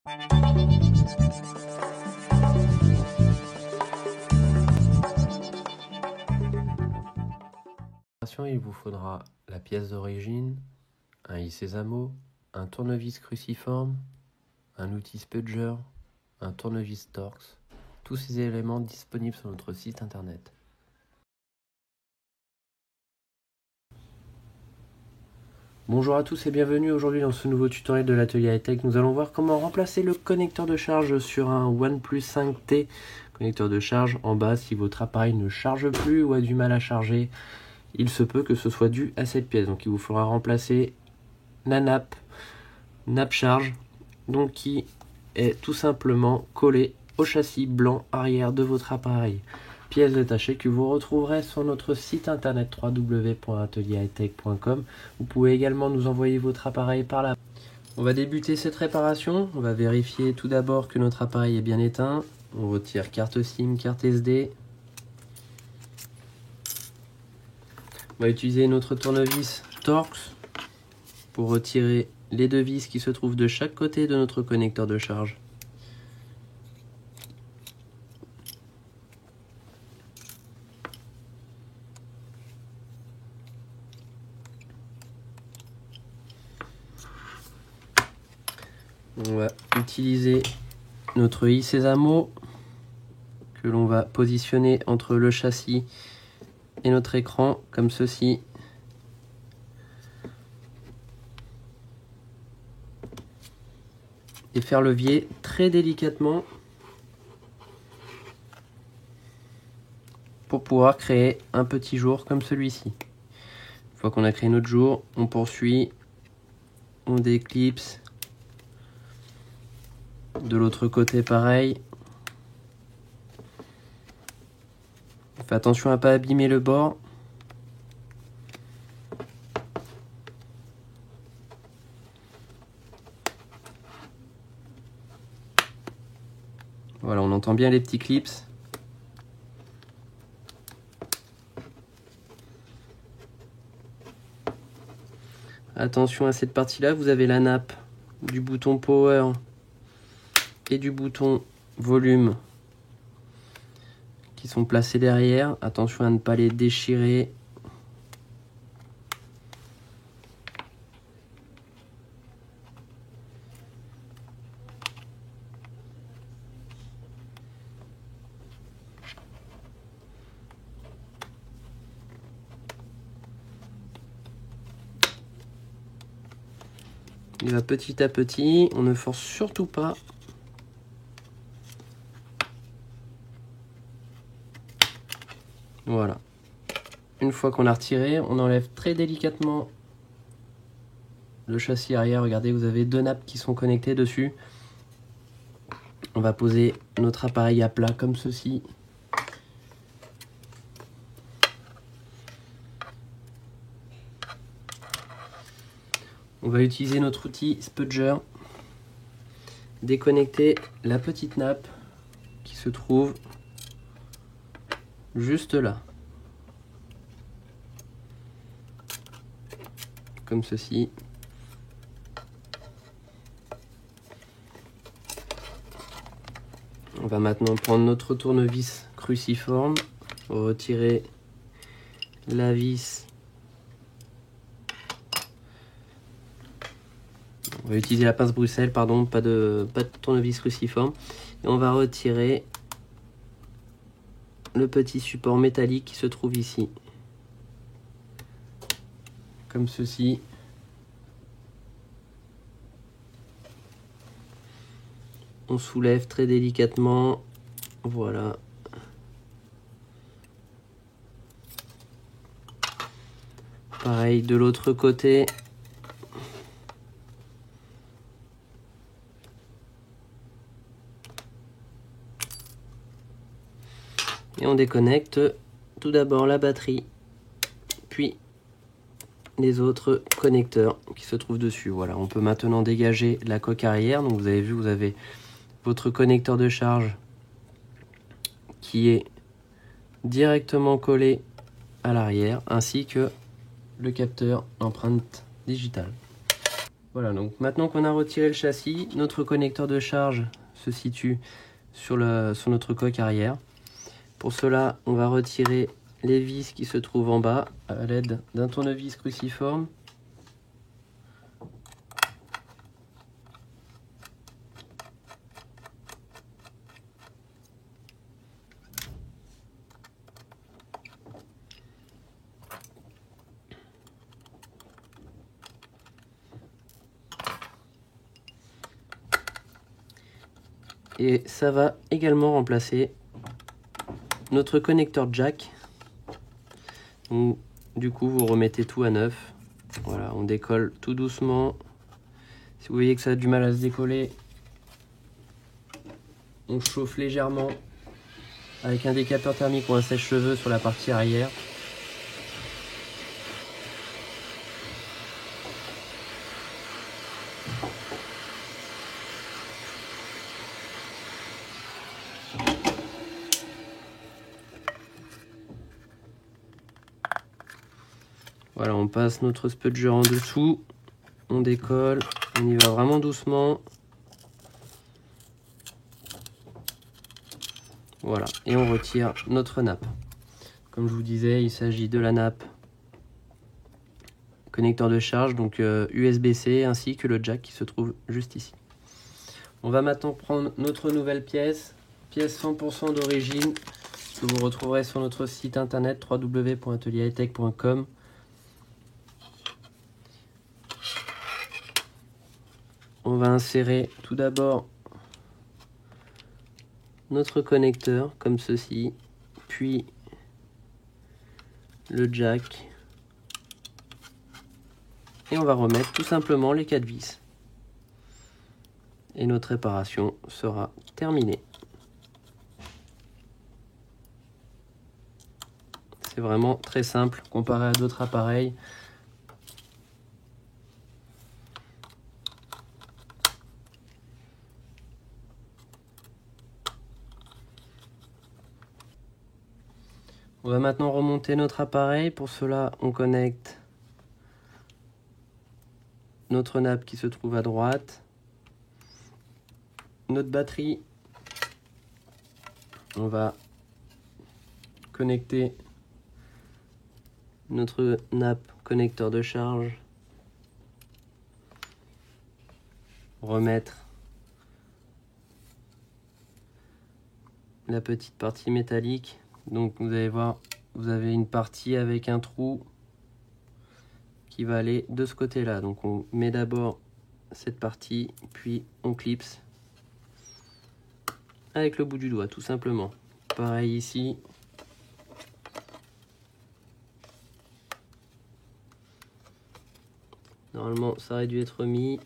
Il vous faudra la pièce d'origine, un i-Sésamo, un tournevis cruciforme, un outil Spudger, un tournevis Torx, tous ces éléments disponibles sur notre site internet. Bonjour à tous et bienvenue aujourd'hui dans ce nouveau tutoriel de l'atelier high-tech. Nous allons voir comment remplacer le connecteur de charge sur un OnePlus 5T. Connecteur de charge en bas si votre appareil ne charge plus ou a du mal à charger. Il se peut que ce soit dû à cette pièce. Donc il vous faudra remplacer la nappe charge, donc qui est tout simplement collée au châssis blanc arrière de votre appareil. Pièce détachée que vous retrouverez sur notre site internet www.atelierhightech.com. Vous pouvez également nous envoyer votre appareil par là. On va débuter cette réparation. On va vérifier tout d'abord que notre appareil est bien éteint. On retire carte SIM, carte SD. On va utiliser notre tournevis Torx pour retirer les deux vis qui se trouvent de chaque côté de notre connecteur de charge. On va utiliser notre i-Sésamo que l'on va positionner entre le châssis et notre écran comme ceci. Et faire levier très délicatement pour pouvoir créer un petit jour comme celui-ci. Une fois qu'on a créé notre jour, on poursuit, on déclipse. De l'autre côté pareil. Faites attention à ne pas abîmer le bord. Voilà, on entend bien les petits clips. Attention à cette partie-là, vous avez la nappe du bouton Power et du bouton Volume qui sont placés derrière. Attention à ne pas les déchirer. Il va petit à petit, on ne force surtout pas. Voilà. Une fois qu'on a retiré, on enlève très délicatement le châssis arrière. Regardez, vous avez deux nappes qui sont connectées dessus. On va poser notre appareil à plat comme ceci. On va utiliser notre outil Spudger. Déconnecter la petite nappe qui se trouve juste là. Comme ceci. On va maintenant prendre notre tournevis cruciforme, retirer la vis. On va utiliser la pince Bruxelles, pardon, pas de tournevis cruciforme. Et on va retirer le petit support métallique qui se trouve ici. Comme ceci. On soulève très délicatement. Voilà. Pareil de l'autre côté. Et on déconnecte tout d'abord la batterie, puis les autres connecteurs qui se trouvent dessus. Voilà, on peut maintenant dégager la coque arrière. Donc vous avez vu, vous avez votre connecteur de charge qui est directement collé à l'arrière, ainsi que le capteur empreinte digitale. Voilà, donc maintenant qu'on a retiré le châssis, notre connecteur de charge se situe sur notre coque arrière. Pour cela, on va retirer les vis qui se trouvent en bas à l'aide d'un tournevis cruciforme. Et ça va également remplacer notre connecteur jack. Donc, du coup, vous remettez tout à neuf. Voilà, on décolle tout doucement. Si vous voyez que ça a du mal à se décoller, on chauffe légèrement avec un décapeur thermique ou un sèche-cheveux sur la partie arrière. Voilà, on passe notre spudger en dessous, on décolle, on y va vraiment doucement. Voilà, et on retire notre nappe. Comme je vous disais, il s'agit de la nappe connecteur de charge, donc USB-C, ainsi que le jack qui se trouve juste ici. On va maintenant prendre notre nouvelle pièce 100% d'origine, que vous retrouverez sur notre site internet www.atelierhightech.com. On va insérer tout d'abord notre connecteur comme ceci, puis le jack, et on va remettre tout simplement les 4 vis. Et notre réparation sera terminée. C'est vraiment très simple comparé à d'autres appareils. On va maintenant remonter notre appareil. Pour cela, on connecte notre nappe qui se trouve à droite, notre batterie. On va connecter notre nappe connecteur de charge, remettre la petite partie métallique. Donc vous allez voir, vous avez une partie avec un trou qui va aller de ce côté là. Donc on met d'abord cette partie, puis on clipse avec le bout du doigt tout simplement. Pareil ici. Normalement ça aurait dû être mis.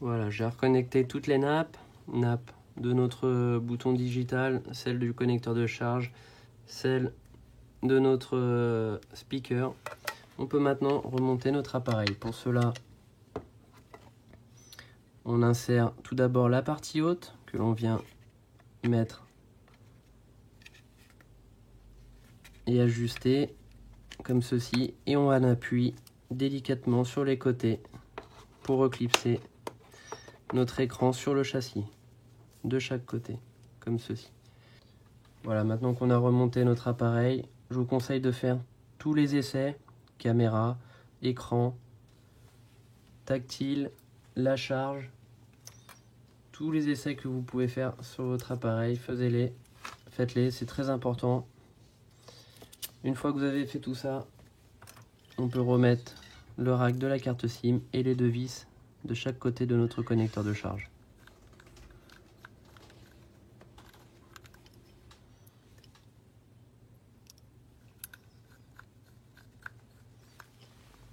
Voilà, j'ai reconnecté toutes les nappes de notre bouton digital, celle du connecteur de charge, celle de notre speaker. On peut maintenant remonter notre appareil. Pour cela, on insère tout d'abord la partie haute que l'on vient mettre et ajuster comme ceci, et on appuie délicatement sur les côtés pour reclipser notre écran sur le châssis de chaque côté comme ceci. Voilà, maintenant qu'on a remonté notre appareil, je vous conseille de faire tous les essais, caméra, écran, tactile, la charge, tous les essais que vous pouvez faire sur votre appareil, faites-les, c'est très important. Une fois que vous avez fait tout ça, on peut remettre le rack de la carte SIM et les deux vis de chaque côté de notre connecteur de charge.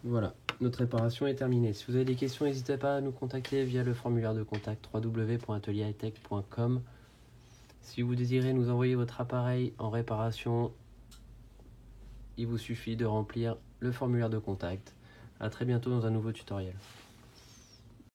Voilà, notre réparation est terminée. Si vous avez des questions, n'hésitez pas à nous contacter via le formulaire de contact www.atelierhightech.com. Si vous désirez nous envoyer votre appareil en réparation, il vous suffit de remplir le formulaire de contact. A très bientôt dans un nouveau tutoriel.